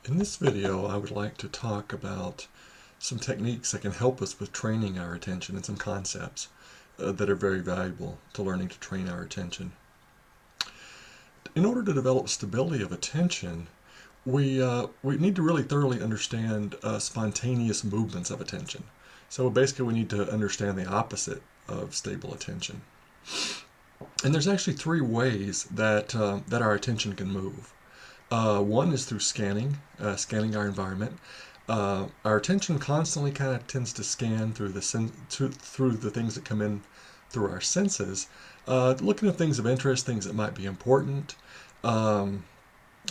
In this video, I would like to talk about some techniques that can help us with training our attention and some concepts that are very valuable to learning to train our attention. In order to develop stability of attention, we need to really thoroughly understand spontaneous movements of attention. So basically, we need to understand the opposite of stable attention. And there's actually three ways that our attention can move. One is through scanning our environment. Our attention constantly kind of tends to scan through through the things that come in through our senses, looking at things of interest, things that might be important. Um,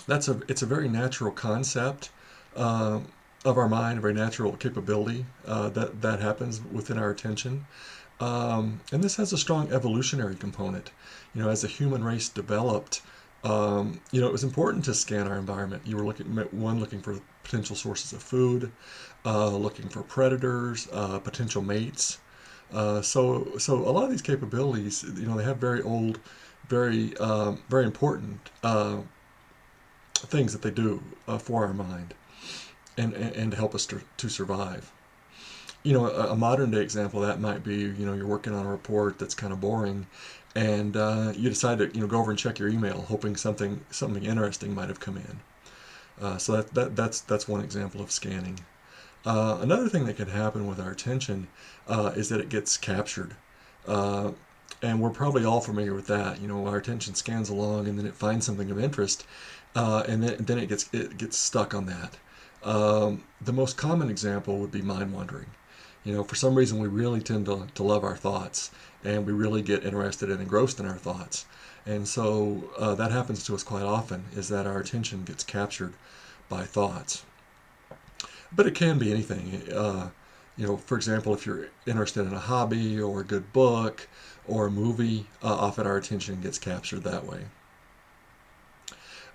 it's a very natural concept of our mind, a very natural capability that happens within our attention. And this has a strong evolutionary component. As the human race developed, it was important to scan our environment. You were looking for potential sources of food, looking for predators, potential mates. So a lot of these capabilities, they have very old, very important things that they do for our mind and to help us to survive. A modern day example of that might be, you're working on a report that's kind of boring, and you decide to, go over and check your email, hoping something interesting might have come in. So that's one example of scanning. Another thing that can happen with our attention is that it gets captured. Uh, and we're probably all familiar with that. Our attention scans along, and then it finds something of interest, and then it gets stuck on that. The most common example would be mind wandering. For some reason, we really tend to love our thoughts, and we really get interested and engrossed in our thoughts. And so that happens to us quite often, is that our attention gets captured by thoughts. But it can be anything. For example, if you're interested in a hobby or a good book or a movie, often our attention gets captured that way.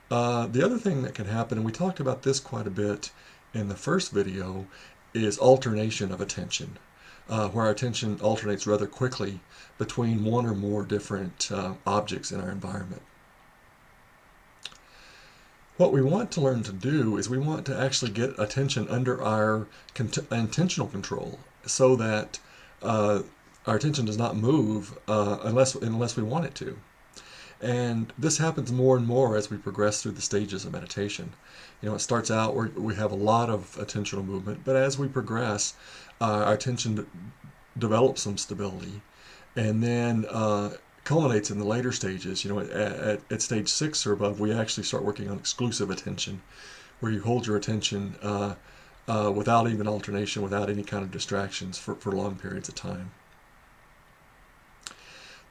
The other thing that can happen, and we talked about this quite a bit in the first video, is alternation of attention, where our attention alternates rather quickly between one or more different objects in our environment. What we want to learn to do is we want to actually get attention under our intentional control so that our attention does not move unless we want it to. And this happens more and more as we progress through the stages of meditation. It starts out where we have a lot of attentional movement, but as we progress, our attention develops some stability, and then culminates in the later stages. At stage 6 or above, we actually start working on exclusive attention, where you hold your attention without even alternation, without any kind of distractions for long periods of time.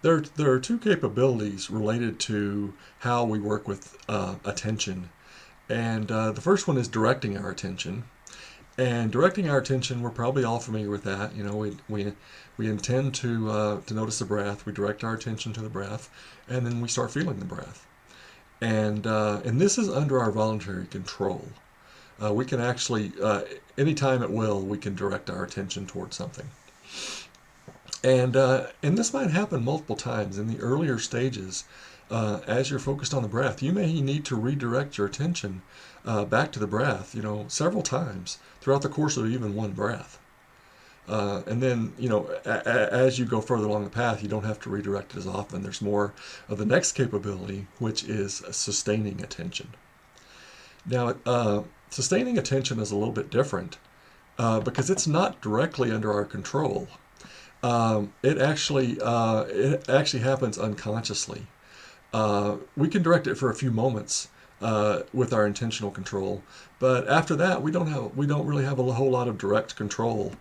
There are two capabilities related to how we work with attention. And the first one is directing our attention. And directing our attention, we're probably all familiar with that. We intend to notice the breath. We direct our attention to the breath, and then we start feeling the breath. And this is under our voluntary control. We can actually, anytime at will, we can direct our attention towards something. And this might happen multiple times in the earlier stages. As you're focused on the breath, you may need to redirect your attention back to the breath, several times throughout the course of even one breath. And then, as you go further along the path, you don't have to redirect it as often. There's more of the next capability, which is sustaining attention. Now, sustaining attention is a little bit different because it's not directly under our control. It actually happens unconsciously. We can direct it for a few moments with our intentional control, but after that, we don't really have a whole lot of direct control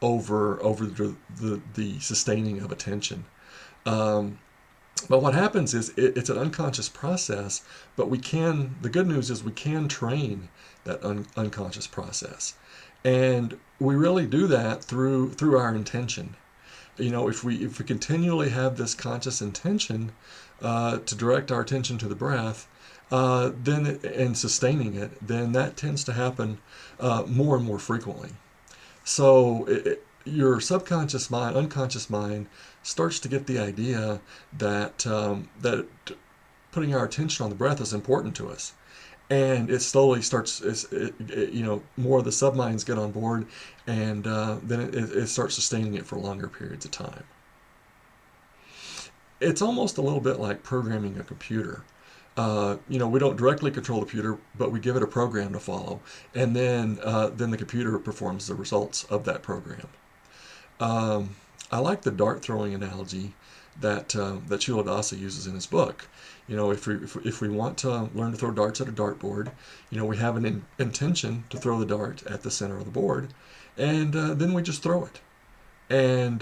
over the sustaining of attention. But what happens is it's an unconscious process, but the good news is we can train that unconscious process, and we really do that through our intention. If we continually have this conscious intention to direct our attention to the breath, and sustaining it, then that tends to happen more and more frequently. So your subconscious mind, unconscious mind, starts to get the idea that putting our attention on the breath is important to us, and it slowly starts, more of the subminds get on board, and then it starts sustaining it for longer periods of time. It's almost a little bit like programming a computer. We don't directly control the computer, but we give it a program to follow, and then the computer performs the results of that program. Um, I like the dart throwing analogy that Sheila Dasa uses in his book. If we want to learn to throw darts at a dartboard, we have an intention to throw the dart at the center of the board, and then we just throw it. And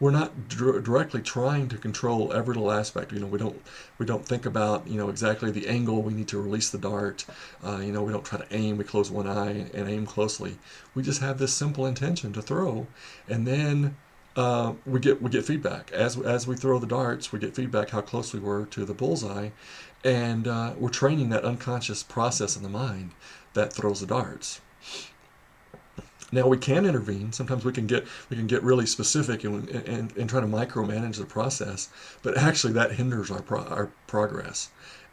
we're not directly trying to control every little aspect. We don't think about exactly the angle we need to release the dart. We don't try to aim. We close one eye and aim closely. We just have this simple intention to throw, and then we get feedback as we throw the darts. We get feedback how close we were to the bullseye, and we're training that unconscious process in the mind that throws the darts. Now we can intervene. Sometimes we can get really specific and try to micromanage the process, but actually that hinders our progress.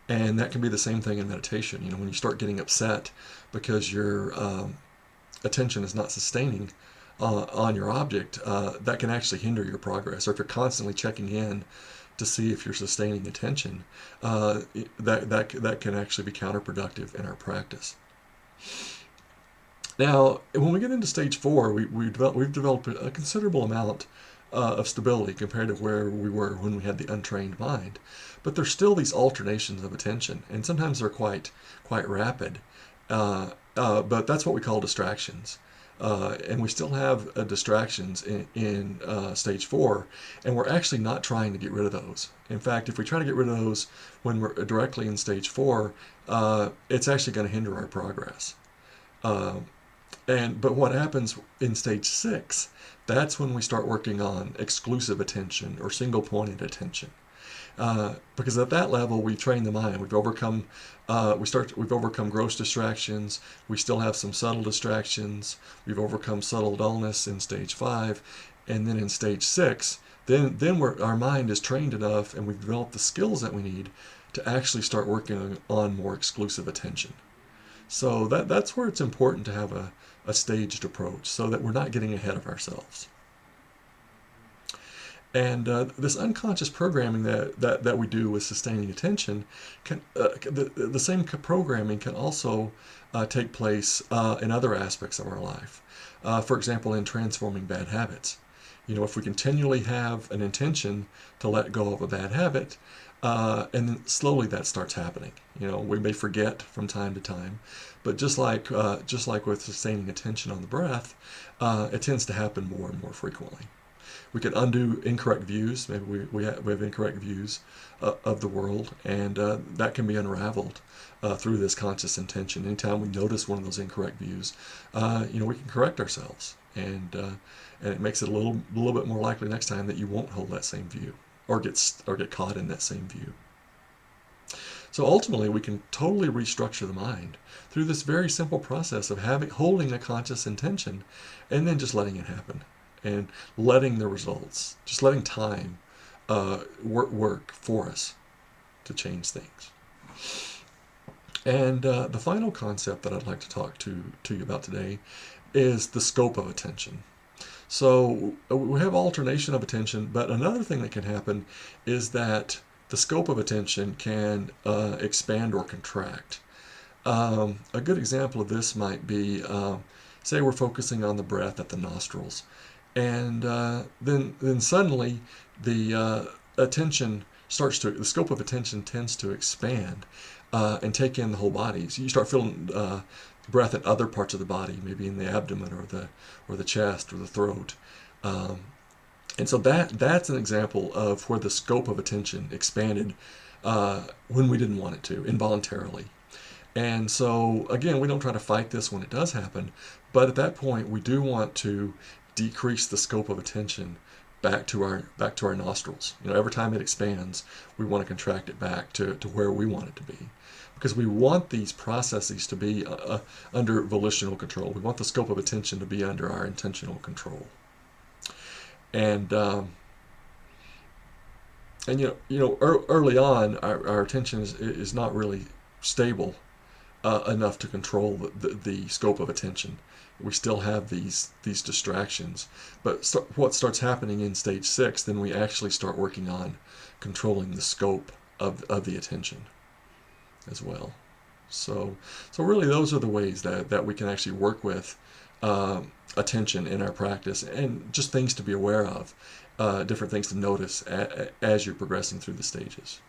And that can be the same thing in meditation. When you start getting upset because your attention is not sustaining on your object, that can actually hinder your progress. Or if you're constantly checking in to see if you're sustaining attention, that can actually be counterproductive in our practice. Now, when we get into stage four, we've developed a considerable amount of stability compared to where we were when we had the untrained mind. But there's still these alternations of attention, and sometimes they're quite rapid. But that's what we call distractions. And we still have distractions in stage four, and we're actually not trying to get rid of those. In fact, if we try to get rid of those when we're directly in stage four, it's actually going to hinder our progress. Uh, but what happens in stage six, that's when we start working on exclusive attention or single pointed attention. Because at that level, we train the mind. We've overcome gross distractions. We still have some subtle distractions. We've overcome subtle dullness in stage five, and then in stage six, then our mind is trained enough, and we've developed the skills that we need to actually start working on more exclusive attention. So that's where it's important to have a staged approach so that we're not getting ahead of ourselves. And this unconscious programming that we do with sustaining attention, the same programming can also take place in other aspects of our life. For example, in transforming bad habits. If we continually have an intention to let go of a bad habit, and then slowly that starts happening. We may forget from time to time, but just like with sustaining attention on the breath, it tends to happen more and more frequently. We can undo incorrect views. Maybe we have incorrect views of the world, and that can be unraveled through this conscious intention. Anytime we notice one of those incorrect views, we can correct ourselves, and it makes it a little bit more likely next time that you won't hold that same view or get caught in that same view. So ultimately, we can totally restructure the mind through this very simple process of holding a conscious intention, and then just letting it happen, and letting the results, just letting time work for us to change things. And the final concept that I'd like to talk to you about today is the scope of attention. So we have alternation of attention, but another thing that can happen is that the scope of attention can expand or contract. A good example of this might be, say we're focusing on the breath at the nostrils, and then suddenly the the scope of attention tends to expand and take in the whole body. So you start feeling breath in other parts of the body, maybe in the abdomen or the chest or the throat. And so that's an example of where the scope of attention expanded when we didn't want it to, involuntarily. And so again, we don't try to fight this when it does happen, but at that point we do want to decrease the scope of attention back to our nostrils. Every time it expands, we want to contract it back to where we want it to be, because we want these processes to be under volitional control. We want the scope of attention to be under our intentional control. And early on, our attention is not really stable enough to control the scope of attention. We still have these distractions. But what starts happening in stage 6, then we actually start working on controlling the scope of the attention as well. So really those are the ways that we can actually work with attention in our practice, and just things to be aware of, different things to notice as you're progressing through the stages.